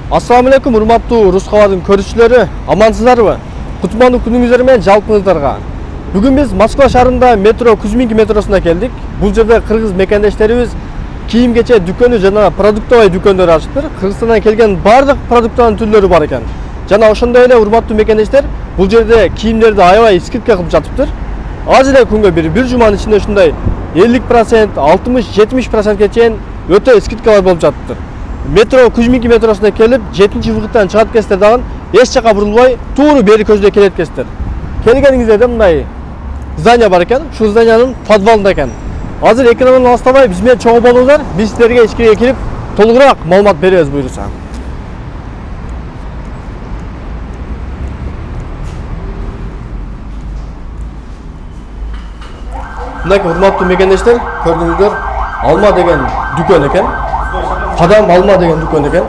Assalamu alaikum, урматтуу Рус Хабардың көрүүчүлөрү, амансыздарбы? Кутмандуу күнүңүздөр менен жалпыңыздарга. Бүгүн биз Москва шаарында метро Кузьминки метросуна келдик. Бул жерде кыргыз мекендештерибиз кийим-кече дүкөнү жана продуктовый дүкөндөр ачыптыр. Кыргызстандан келген бардык продуктовый түрлөрү бар экен. Жана ошондой эле урматтуу мекендештер, бул жерде кийимдерди аябай скидка кылып жатыптыр. Аз эле күнгө бир жуманын ичинде ушундай 50%, 60-70%ге чейин өтө скидкалар болуп жатыптыр. Metro Kuzminki metrosuna kelip 7-ci vıgıttan çıkat kestir dağın eş çaka burulbay tuğru beri közde kelet kestir. Kelgeningizde de bunday zdanya var eken, şu zdanyanın podvalında eken. Hazır ekranın alstabay biz men çoğu boluzlar, biz sizlerge içkiriye kelip толугураак маалымат беребиз буйруса. Мынакей урматтуу мекендештер, көрдүңүздөр, алма деген дүкөн экен. Qadam alma degan do'kon ekan.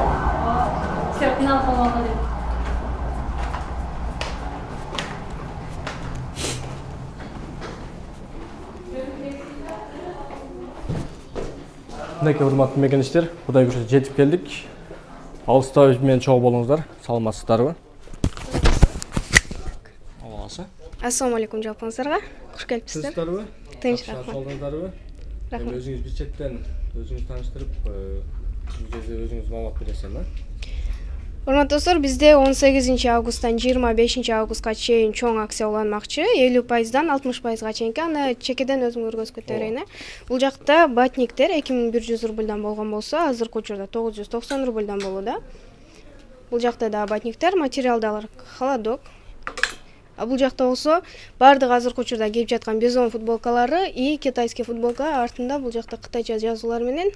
Mынакей урматтуу мекендештер, Кудай көрсө жетип келдик. Алыста менен чогуу болуңуздар, саламатсыздарбы? Аласы. Ассаламу алейкум жалпыңыздарга. Куш келипсиздер. Тынч рахмат. Рахмат. Өзүңүз бир четтен өзүңүз тааныштырып, өзүңүз маалымат бересиз, да? Урматтуу достор, бизде 18 августтан 25 августка чейин чоң акция уланмакчы. 50%дан 60%га чейинки, аны чекеден өзүңөргө көтөрөйүн. Бул жакта батниктер 2100 рубльдан болгон болсо, азыркы учурда 990 рубльдан болууда. Бул жакта да батниктер, материалдар холодок. Бул жакта болсо, бардык азыркы учурда кийип жаткан бизон футболкалары и китайский футболка артында бул жакта кытайча жазуулар менен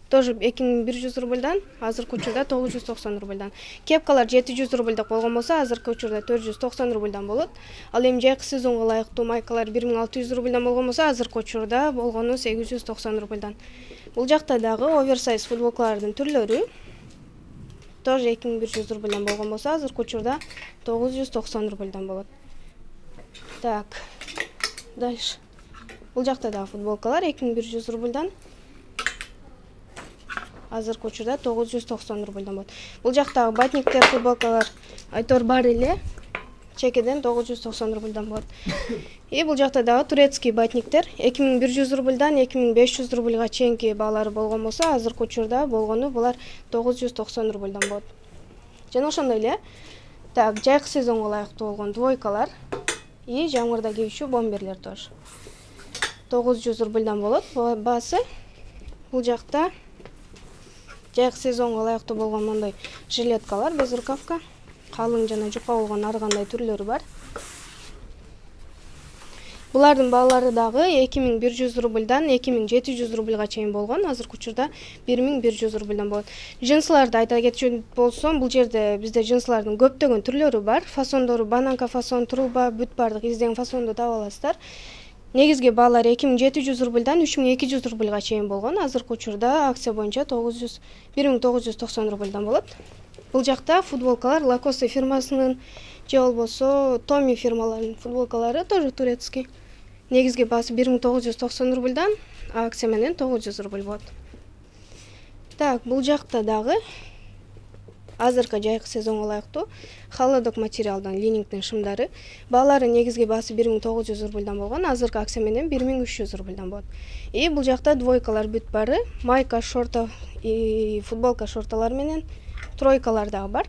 тоже 2100 рубльдан, азыркы учурда 990 рубльдан. Кепкалар 700 рубльдак болгон болсо, азыркы учурда 490 рубльдан болот. Ал эми жайкы сезонго ылайыктуу майкалар 1600 рубльдан болгон болсо, азыркы учурда болгону 890 рубльдан. Бул жакта дагы оверсайз футболкалардын түрлөрү тоже 2100 рубльдан болгон болсо, азыркы учурда 990 рубльдан болот. Так, дальше. Бул жакта дагы футболкалар 2100 рубльдан. Азыркы учурда 990 рубльдан болот. Бул жакта батниктер футболкалар айтор бар эле. Чекеден 990 рубльдан болот. И бул жакта дагы турецкий батниктер 2100 рубльдан 2500 рубльга чейинки баалары болгон болсо, азыркы учурда болгону булар 990 рубльдан болот. Жана ошондой эле. Так, жайкы сезонго ылайыктуу болгон двойкалар и жамгырда кийүүчү бомберлер тоже 900 рубльдан болот баасы. Бул жакта жайкы сезонго ылайыктуу болгон мындай жилеткалар без рукавка, калың жана жупа болгон ар кандай түрлөрү бар. Булардын баалары дагы 2100 рубльдан 2700 рубльга чейин болгон, азыркы учурда 1100 рубльдан болот. Джинсларды айта кетчү болсом, бул жерде бизде джинслардын көптөгөн түрлөрү бар. Фасондору бананка фасон, труба, бүт бардык издеген фасонду таба аласыздар. Негизги баалары 2700 рубльдан 3200 рубльга чейин болгон, азыркы учурда акция боюнча 1990 рубльдан болот. Бул жакта футболкалар Lacoste фирмасынын же болбосо Tommy фирмаларынын футболкалары тоже турецкий. Негизги баасы 1990 рубльдан, акция менен 900 рубль болот. Так, бул жакта дагы азыркы жайкы сезонго ылайыктуу холодок материалдан линингдин шымдары. Баалары негизги баасы 1900 рубльдан болгон, азыркы акция менен 1300 рубльдан болот. И бул жакта двойкалар бүт бары, майка, шорта и футболка шорталар менен тройкалар дагы бар.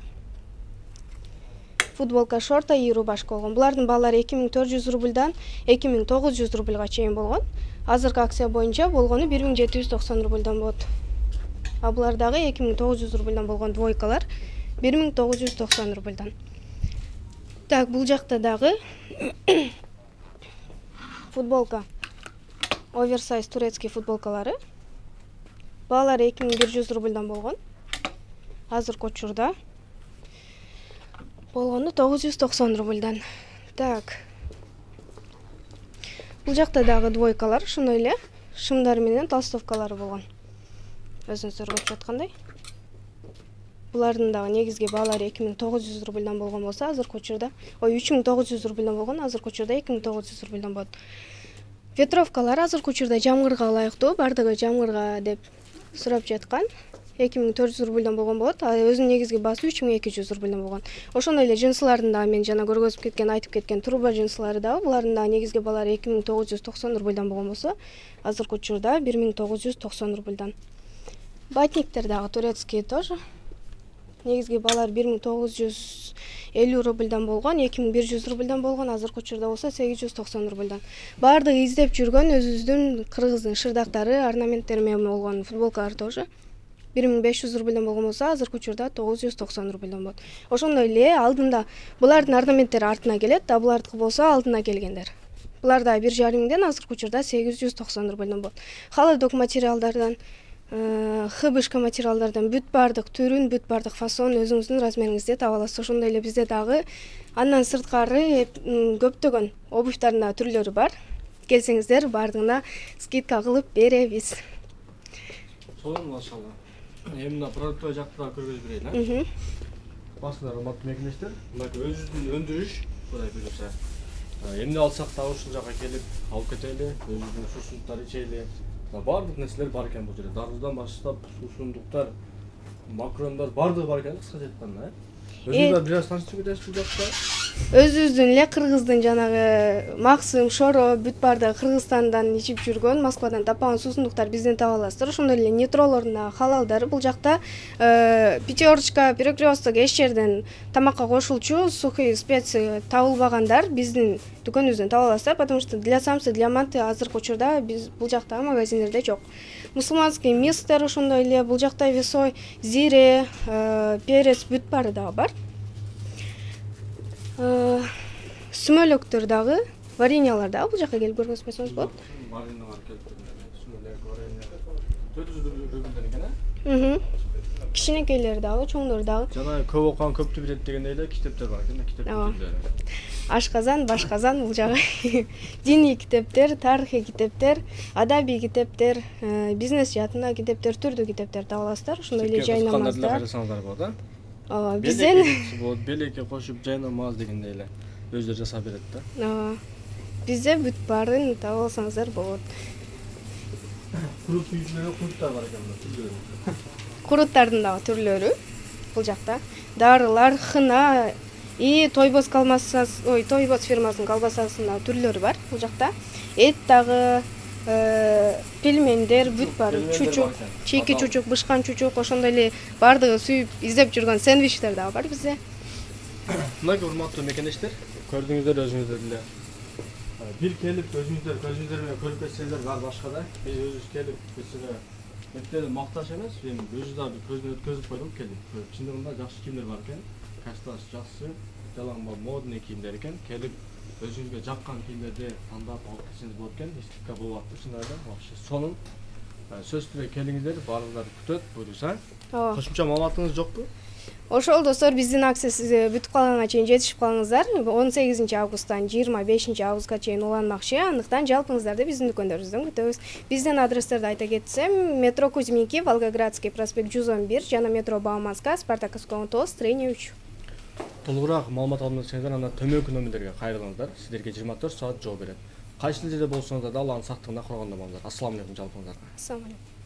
Футболка, шорта и рубашка болгон. Булардын баалары 2400 рубльдан 2900 рубльга чейин болгон. Азыркы акция боюнча болгону 1790 рубльдан болот. А булар дагы 2900 рубльдан болгон двойкалар 1990 рубльдан. Так, бул жакта дагы футболка оверсайз турецкий футболкалары. Баалары 2100 рубльдан болгон. Азыркы учурда болгону 990 рубльдан. Так. Бул жакта дагы двойкалар, ошондой эле шымдар менен толстовкалары болгон. Өзүңүздөр көрүп жаткандай. Булардын дагы негизги баалары 2900 рубльдан болгон болсо, азыркы учурда 3900 рубльдан болгон, азыркы учурда 2900 рубльдан болот. Ветровкалар азыркы учурда жамгырга ылайыктуу, бардыгы жамгырга деп сурап жаткан. 2400 рубльдан болгон болот. Өзүнүн негизги баасы 3200 рубльдан болгон. Ошондой эле жынсылардын да мен жана көргөзүп кеткен, айтып кеткен труба жынсылары да, булардын да негизги баалары 2990 рубльдан болгон болсо, азыркы учурда 1990 рубльдан. Батниктер дагы турецкий тоже. Негизги баалар 1950 рубльдан болгон, 2100 рубльдан болгон, азыркы учурда болсо 890 рубльдан. Баардыгы издеп жүргөн өзүбүздүн кыргыздын шырдактары, орнаменттери менен болгон футболкалар тоже 1500 рубльдан болгон болсо, азыркы учурда 990 рубльдан болот. Ошондой эле алдында булардын орнаменттери артына келет, а булардыкы болсо алдына келгендер. Булар да 1,5 миңден, азыркы учурда 890 рубльдан болот. Холодок материалдардан, хбшк материалдардан бүт бардык түрүн, бүт бардык фасон өзүңүздүн размериңизде таба аласыз. Ошондой эле бизде дагы андан сырткары көптөгөн обувьтардын да түрлөрү бар. Келсеңиздер бардыгына скидка кылып беребиз. Сонун машалла. Эми мына продукт жакты да көргөзүп берейин, Басыңдар, урматтуу мекендештер. Мына өзүбүздүн өндүрүш, кудай буйруса. Эмне алсак да ушул жака келип алып кетели, өзүбүздүн сусундуктар ичели. Бардык нерселер бар экен бул жерде. Дарылдан баштап, сусундуктар, макарондар бардыгы бар экен кыскача айтканда, Өзүңүз бир аз таанышып кетесиз бул жакта? Өзүбүздүн эле кыргыздын жанагы Максым, Шоро, бүт бардыгы Кыргызстандан ичип жүргөн, Москвадан таппаган сусундуктар бизден таба аласыздар. Ошондой эле нитролордун да халалдары бул жакта пятерочка, перекресток эч жерден тамакка кошулчу сухие специи табылбагандар биздин дүкөнүбүздөн таба аласыздар, потому что для самсы, для манты азыркы учурда биз бул жакта магазиндерде жок. Мусулманский мистер ошондой эле бул жакта весой, зире, перец бүт баары дагы бар. Сүмөлөктөр дагы, вареньялар дагы бул жака келип көргөзүп койсоңуз болот. Вареньялар келип сүмөлөк, варенья. Кичинекейлери дагы, чоңдору дагы. Жана көп окуган көптү билет дегендей эле китептер бар экен, китептер. Ашказан, башказан бул жагы. Диний китептер, тарыхый китептер, адабий китептер, бизнес жаатында китептер, түрдүү китептер таба аласыздар. Ошондой эле жайнамаздар. Бизден белекке кошуп жайнамаз дегендей эле өздөрү жасап берет да. Бизде бүт баарын таба алсаңыздар болот. Курут үйчүлөр, куруттар бар экен да. Куруттардын дагы түрлөрү бул жакта. Дарылар, хына, Тойбоз колбасасы, Тойбоз фирмасынын колбасасынын түрлөрү бар бул жакта. Эт дагы, пельмендер, бүт бар, чучук, чейки чучук, бышкан чучук, ошондой эле бардыгы сүйүп издеп жүргөн сэндвичтер дагы бар бизде. Мына урматтуу мекендештер, көрдүңүздөр өзүңүздөр эле. Бир келип өзүңүздөр көзүңүздөр менен көрүп кетсеңиздер бар башка да. Биз өзүбүз келип келсек, мектепте макташ эмес, эми өзү да бир көздөн өткөзүп койдук келип. Чындыгында жакшы кийимдер бар экен. Касташ жакшы, жалаңба модный кийимдер экен. Келип өзүңүзгө жаккан кийимдерди тандап алып кетсеңиз болот экен. Скидка болуп атты чындыгында. Вообще сонун. Сөз түрү келиңиздер, баардыгы күтөт, буйруса. Кошумча маалыматыңыз жокпу? Ошол достор биздин акциясы бүтүп калганга чейин жетишип калыңыздар. 18 августтан 25 августка чейин уланмакчы. Андыктан жалпыңыздарды биздин дүкөндөрүбүздөн күтөбүз. Биздин адрестерди айта кетсем, метро Кузьминки, Волгоградский проспект 111 жана метро Бауманская, Спартаковская 19, строение 3. Толугураак маалымат алып жатсаңыздар, анда төмөнкү номерлерге кайрылыңыздар. Сиздерге 24 саат жооп берет. Кайсы жерде болсоңуздар да Алланын сактыгына курганда болуңуздар. Ассаламу алейкум жалпыңыздарга. Ассаламу алейкум.